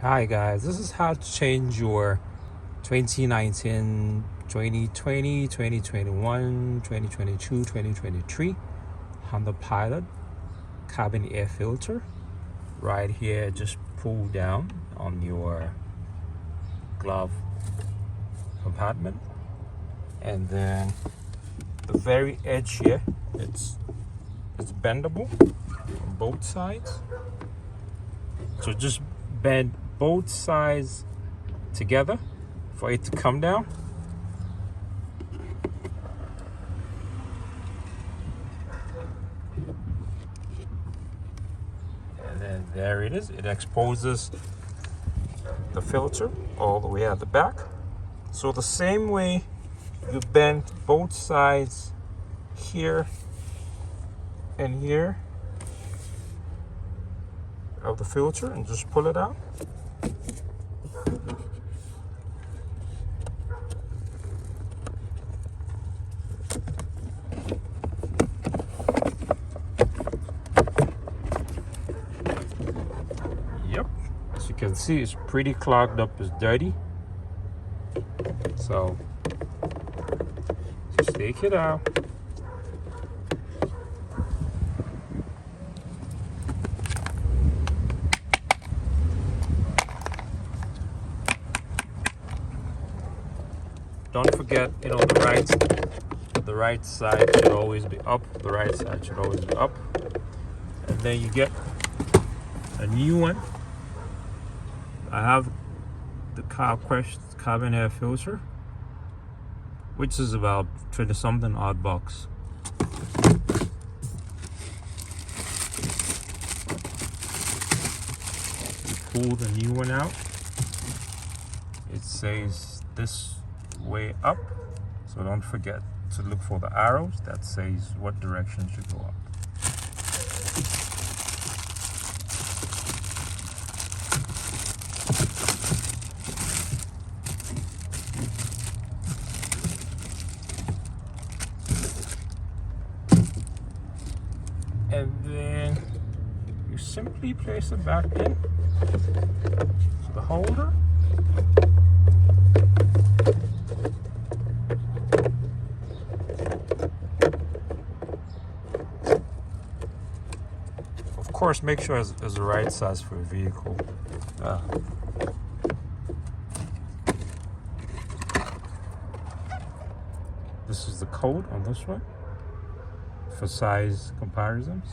Hi guys, this is how to change your 2019, 2020, 2021, 2022, 2023 Honda Pilot cabin air filter. Right here, just pull down on your glove compartment, and then the very edge here, it's bendable on both sides. So just bend both sides together for it to come down. And then there it is. It exposes the filter all the way at the back. So the same way you bend both sides here and here of the filter and just pull it out. Yep, as you can see, it's pretty clogged up, it's dirty. So just take it out. Don't forget, the right side should always be up. The right side should always be up. And then you get a new one. I have the CarQuest cabin air filter, which is about 20 something odd bucks. You pull the new one out. It says this way up, so don't forget to look for the arrows that says what direction should go up. And then you simply place it back in the holder. Of course, make sure it's the right size for your vehicle. This is the code on this one for size comparisons.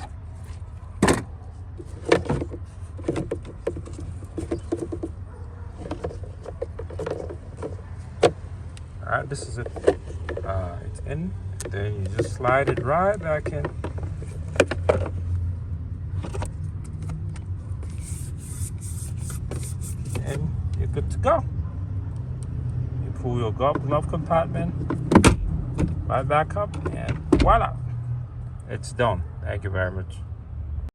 Alright, this is it. It's in. Then you just slide it right back in. And you're good to go. You pull your glove compartment right back up, and voila, it's done. Thank you very much.